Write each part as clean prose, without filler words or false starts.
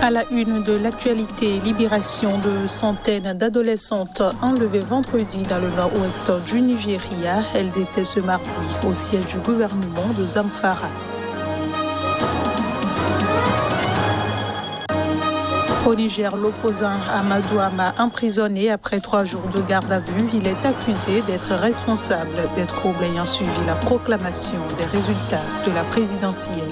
À la une de l'actualité, libération de centaines d'adolescentes enlevées vendredi dans le nord-ouest du Nigeria. Elles étaient ce mardi au siège du gouvernement de Zamfara. Au Niger, l'opposant Amadou Ama emprisonné après 3 jours de garde à vue. Il est accusé d'être responsable des troubles ayant suivi la proclamation des résultats de la présidentielle.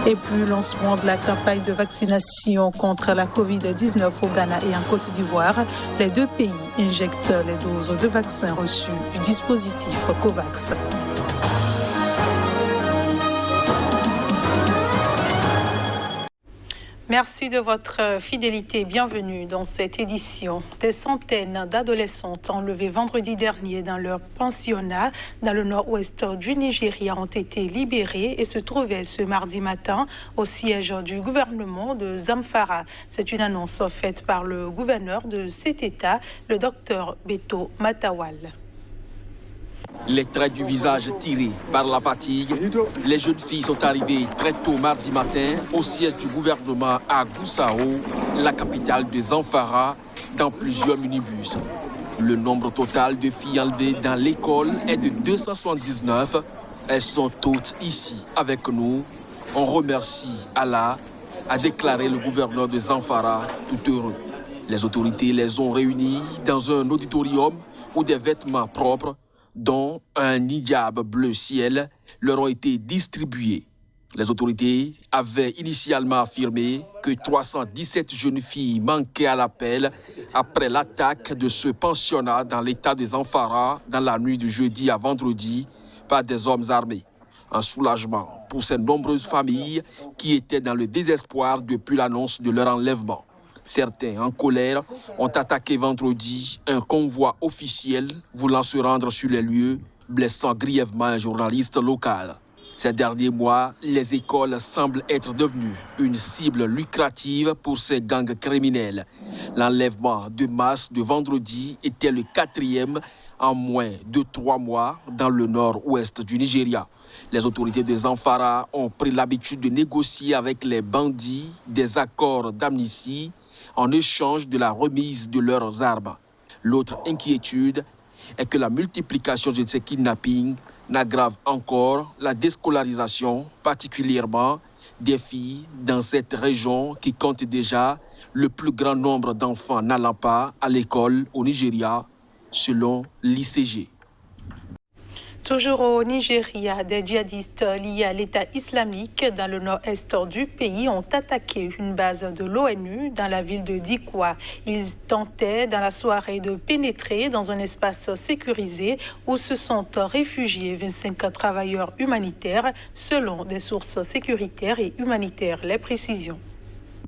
Et puis, lancement de la campagne de vaccination contre la Covid-19 au Ghana et en Côte d'Ivoire. Les 2 pays injectent les doses de vaccins reçues du dispositif COVAX. Merci de votre fidélité. Bienvenue dans cette édition. Des centaines d'adolescentes enlevées vendredi dernier dans leur pensionnat dans le nord-ouest du Nigeria ont été libérées et se trouvaient ce mardi matin au siège du gouvernement de Zamfara. C'est une annonce faite par le gouverneur de cet État, le docteur Beto Matawal. Les traits du visage tirés par la fatigue, les jeunes filles sont arrivées très tôt mardi matin au siège du gouvernement à Gusau, la capitale de Zamfara, dans plusieurs minibus. Le nombre total de filles enlevées dans l'école est de 279. Elles sont toutes ici avec nous. On remercie Allah, a déclaré le gouverneur de Zamfara, tout heureux. Les autorités les ont réunies dans un auditorium où des vêtements propres, dont un hijab bleu ciel, leur ont été distribués. Les autorités avaient initialement affirmé que 317 jeunes filles manquaient à l'appel après l'attaque de ce pensionnat dans l'état de Zamfara dans la nuit du jeudi à vendredi par des hommes armés. Un soulagement pour ces nombreuses familles qui étaient dans le désespoir depuis l'annonce de leur enlèvement. Certains, en colère, ont attaqué vendredi un convoi officiel voulant se rendre sur les lieux, blessant grièvement un journaliste local. Ces derniers mois, les écoles semblent être devenues une cible lucrative pour ces gangs criminels. L'enlèvement de masse de vendredi était le 4e en moins de 3 mois dans le nord-ouest du Nigeria. Les autorités de Zamfara ont pris l'habitude de négocier avec les bandits des accords d'amnistie en échange de la remise de leurs armes. L'autre inquiétude est que la multiplication de ces kidnappings n'aggrave encore la déscolarisation, particulièrement des filles dans cette région qui compte déjà le plus grand nombre d'enfants n'allant pas à l'école au Nigeria, selon l'ICG. Toujours au Nigeria, des djihadistes liés à l'État islamique dans le nord-est du pays ont attaqué une base de l'ONU dans la ville de Dikwa. Ils tentaient dans la soirée de pénétrer dans un espace sécurisé où se sont réfugiés 25 travailleurs humanitaires, selon des sources sécuritaires et humanitaires. Les précisions.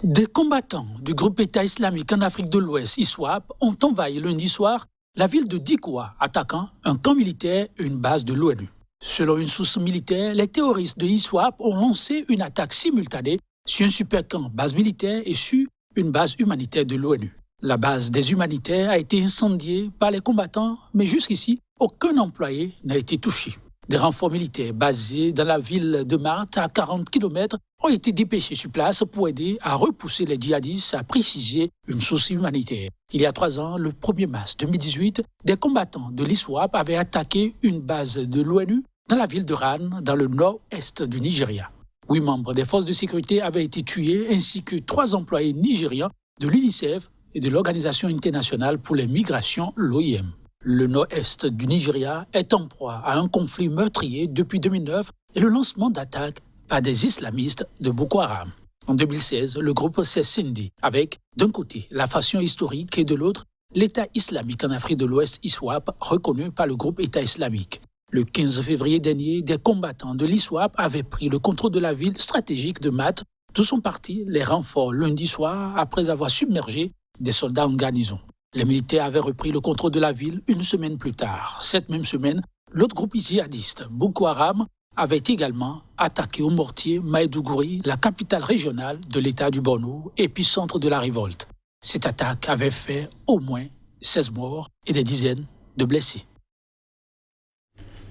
Des combattants du groupe État islamique en Afrique de l'Ouest, ISWAP, ont envahi lundi soir la ville de Dikwa, attaquant un camp militaire et une base de l'ONU. Selon une source militaire, les terroristes de ISWAP ont lancé une attaque simultanée sur un super-camp base militaire et sur une base humanitaire de l'ONU. La base des humanitaires a été incendiée par les combattants, mais jusqu'ici, aucun employé n'a été touché. Des renforts militaires basés dans la ville de Marthe, à 40 km, ont été dépêchés sur place pour aider à repousser les djihadistes, a précisé une source humanitaire. Il y a 3 ans, le 1er mars 2018, des combattants de l'ISWAP avaient attaqué une base de l'ONU dans la ville de Ran, dans le nord-est du Nigeria. 8 membres des forces de sécurité avaient été tués, ainsi que 3 employés nigérians de l'UNICEF et de l'Organisation internationale pour les migrations, l'OIM. Le nord-est du Nigeria est en proie à un conflit meurtrier depuis 2009 et le lancement d'attaques par des islamistes de Boko Haram. En 2016, le groupe s'est scindé avec, d'un côté, la faction historique et de l'autre, l'État islamique en Afrique de l'Ouest, ISWAP, reconnu par le groupe État islamique. Le 15 février dernier, des combattants de l'ISWAP avaient pris le contrôle de la ville stratégique de Mat, d'où sont partis les renforts lundi soir après avoir submergé des soldats en garnison. Les militaires avaient repris le contrôle de la ville 1 semaine plus tard. Cette même semaine, l'autre groupe djihadiste, Boko Haram, avait également attaqué au mortier Maïdougouri, la capitale régionale de l'État du Borno, épicentre de la révolte. Cette attaque avait fait au moins 16 morts et des dizaines de blessés.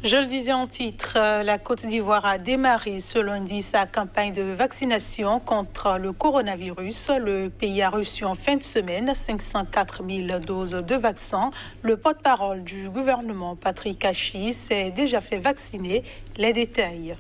Je le disais en titre, la Côte d'Ivoire a démarré ce lundi sa campagne de vaccination contre le coronavirus. Le pays a reçu en fin de semaine 504 000 doses de vaccins. Le porte-parole du gouvernement, Patrick Hachi, s'est déjà fait vacciner. Les détails.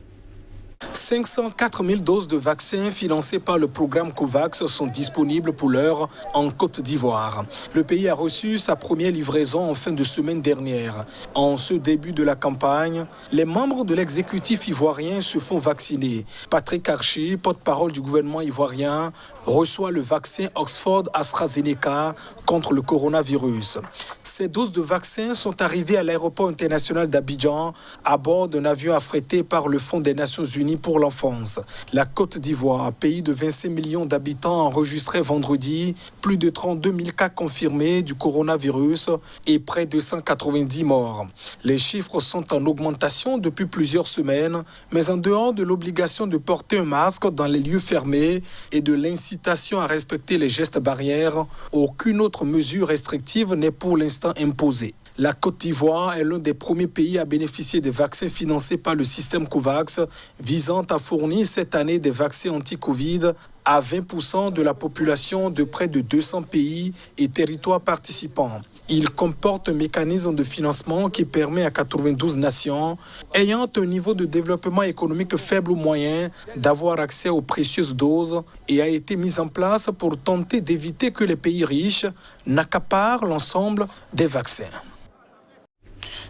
504 000 doses de vaccins financées par le programme COVAX sont disponibles pour l'heure en Côte d'Ivoire. Le pays a reçu sa première livraison en fin de semaine dernière. En ce début de la campagne, les membres de l'exécutif ivoirien se font vacciner. Patrick Hachi, porte-parole du gouvernement ivoirien, reçoit le vaccin Oxford AstraZeneca contre le coronavirus. Ces doses de vaccins sont arrivées à l'aéroport international d'Abidjan à bord d'un avion affrété par le Fonds des Nations Unies pour l'enfance. La Côte d'Ivoire, pays de 25 millions d'habitants, enregistrait vendredi plus de 32 000 cas confirmés du coronavirus et près de 190 morts. Les chiffres sont en augmentation depuis plusieurs semaines, mais en dehors de l'obligation de porter un masque dans les lieux fermés et de l'incitation à respecter les gestes barrières, aucune autre mesure restrictive n'est pour l'instant imposée. La Côte d'Ivoire est l'un des premiers pays à bénéficier des vaccins financés par le système COVAX, visant à fournir cette année des vaccins anti-Covid à 20% de la population de près de 200 pays et territoires participants. Il comporte un mécanisme de financement qui permet à 92 nations ayant un niveau de développement économique faible ou moyen d'avoir accès aux précieuses doses et a été mis en place pour tenter d'éviter que les pays riches n'accaparent l'ensemble des vaccins.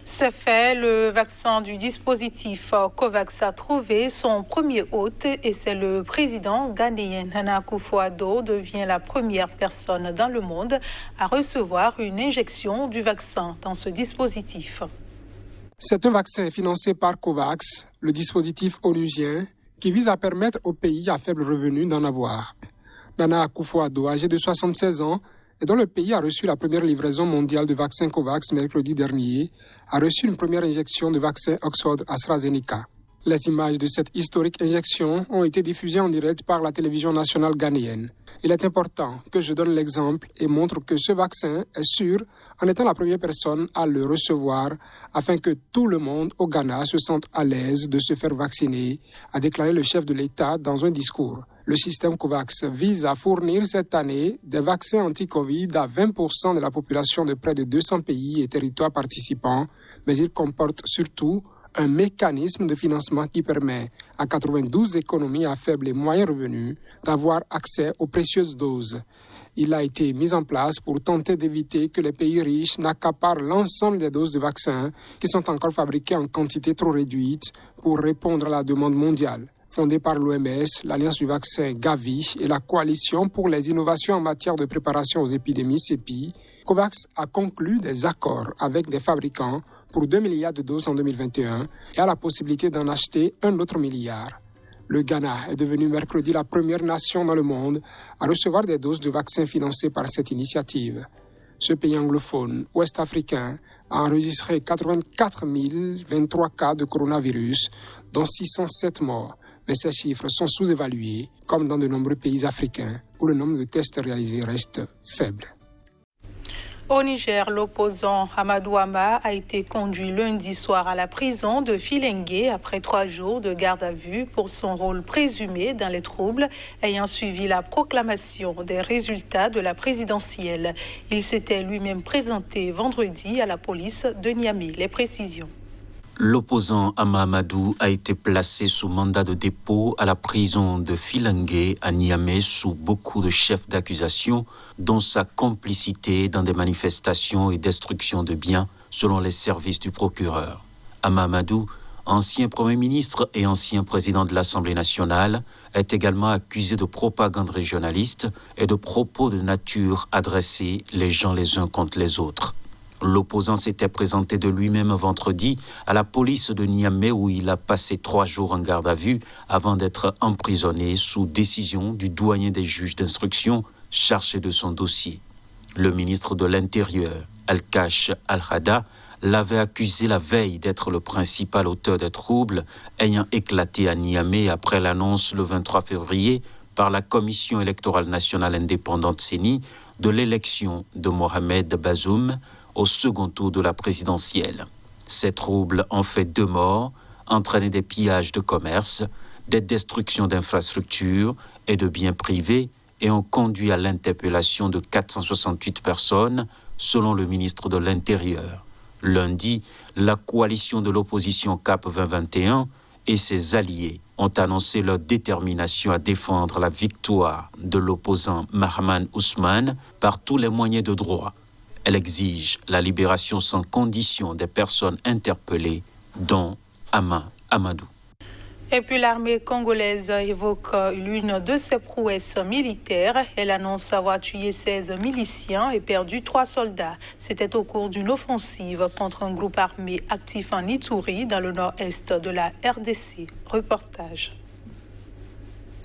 C'est fait, le vaccin du dispositif COVAX a trouvé son premier hôte et c'est le président ghanéen Nana Akufo-Addo devient la première personne dans le monde à recevoir une injection du vaccin dans ce dispositif. C'est un vaccin financé par COVAX, le dispositif onusien, qui vise à permettre aux pays à faible revenu d'en avoir. Nana Akufo-Addo, âgé de 76 ans, et dont le pays a reçu la première livraison mondiale de vaccins COVAX mercredi dernier, a reçu une première injection de vaccin Oxford AstraZeneca. Les images de cette historique injection ont été diffusées en direct par la télévision nationale ghanéenne. Il est important que je donne l'exemple et montre que ce vaccin est sûr en étant la première personne à le recevoir afin que tout le monde au Ghana se sente à l'aise de se faire vacciner, a déclaré le chef de l'État dans un discours. Le système COVAX vise à fournir cette année des vaccins anti-Covid à 20% de la population de près de 200 pays et territoires participants, mais il comporte surtout un mécanisme de financement qui permet à 92 économies à faible et moyen revenu d'avoir accès aux précieuses doses. Il a été mis en place pour tenter d'éviter que les pays riches n'accaparent l'ensemble des doses de vaccins qui sont encore fabriquées en quantité trop réduite pour répondre à la demande mondiale. Fondée par l'OMS, l'Alliance du vaccin Gavi et la Coalition pour les innovations en matière de préparation aux épidémies CEPI, COVAX a conclu des accords avec des fabricants pour 2 milliards de doses en 2021 et a la possibilité d'en acheter un autre milliard. Le Ghana est devenu mercredi la première nation dans le monde à recevoir des doses de vaccins financées par cette initiative. Ce pays anglophone, ouest-africain, a enregistré 84 023 cas de coronavirus, dont 607 morts. Mais ces chiffres sont sous-évalués, comme dans de nombreux pays africains, où le nombre de tests réalisés reste faible. Au Niger, l'opposant Amadou Amba a été conduit lundi soir à la prison de Filengue après 3 jours de garde à vue pour son rôle présumé dans les troubles ayant suivi la proclamation des résultats de la présidentielle. Il s'était lui-même présenté vendredi à la police de Niamey. Les précisions. L'opposant Ama Amadou a été placé sous mandat de dépôt à la prison de Filengue à Niamey sous beaucoup de chefs d'accusation, dont sa complicité dans des manifestations et destruction de biens, selon les services du procureur. Ama Amadou, ancien Premier ministre et ancien président de l'Assemblée nationale, est également accusé de propagande régionaliste et de propos de nature adressés les gens les uns contre les autres. L'opposant s'était présenté de lui-même vendredi à la police de Niamey où il a passé 3 jours en garde à vue avant d'être emprisonné sous décision du doyen des juges d'instruction chargé de son dossier. Le ministre de l'Intérieur, Al-Kash Al-Hada, l'avait accusé la veille d'être le principal auteur des troubles ayant éclaté à Niamey après l'annonce le 23 février par la Commission électorale nationale indépendante CENI de l'élection de Mohamed Bazoum au second tour de la présidentielle. Ces troubles ont fait 2 morts, entraîné des pillages de commerce, des destructions d'infrastructures et de biens privés et ont conduit à l'interpellation de 468 personnes, selon le ministre de l'Intérieur. Lundi, la coalition de l'opposition CAP 2021 et ses alliés ont annoncé leur détermination à défendre la victoire de l'opposant Mahaman Ousmane par tous les moyens de droit. Elle exige la libération sans condition des personnes interpellées, dont Ama Amadou. Et puis l'armée congolaise évoque l'une de ses prouesses militaires. Elle annonce avoir tué 16 miliciens et perdu 3 soldats. C'était au cours d'une offensive contre un groupe armé actif en Ituri, dans le nord-est de la RDC. Reportage.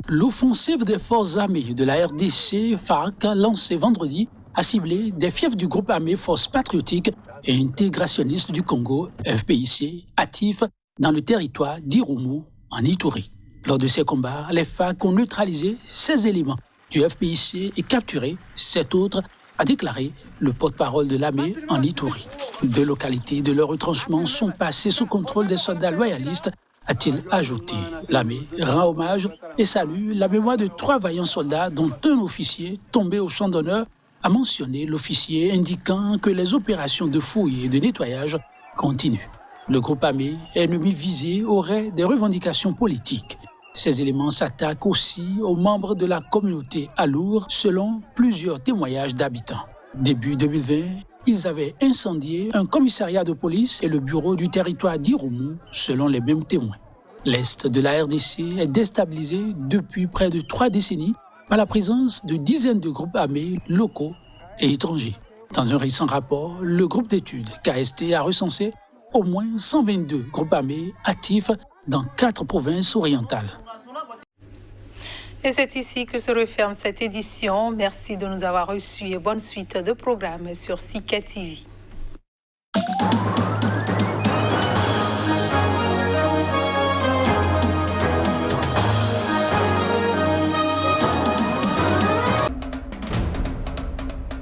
L'offensive des forces armées de la RDC, FARC, lancée vendredi, a ciblé des fiefs du groupe armé Force patriotique et intégrationniste du Congo, FPIC, actifs dans le territoire d'Irumu, en Ituri. Lors de ces combats, les FARC ont neutralisé 16 éléments du FPIC et capturé 7 autres, a déclaré le porte-parole de l'armée en Ituri. 2 localités de leur retranchement sont passées sous contrôle des soldats loyalistes, a-t-il ajouté. L'armée rend hommage et salue la mémoire de 3 vaillants soldats, dont un officier tombé au champ d'honneur, a mentionné l'officier, indiquant que les opérations de fouille et de nettoyage continuent. Le groupe armé ennemi visé aurait des revendications politiques. Ces éléments s'attaquent aussi aux membres de la communauté Alour, selon plusieurs témoignages d'habitants. Début 2020, ils avaient incendié un commissariat de police et le bureau du territoire d'Irumu, selon les mêmes témoins. L'Est de la RDC est déstabilisé depuis près de 3 décennies par la présence de dizaines de groupes armés locaux et étrangers. Dans un récent rapport, le groupe d'études KST a recensé au moins 122 groupes armés actifs dans 4 provinces orientales. Et c'est ici que se referme cette édition. Merci de nous avoir reçus et bonne suite de programmes sur Sika TV.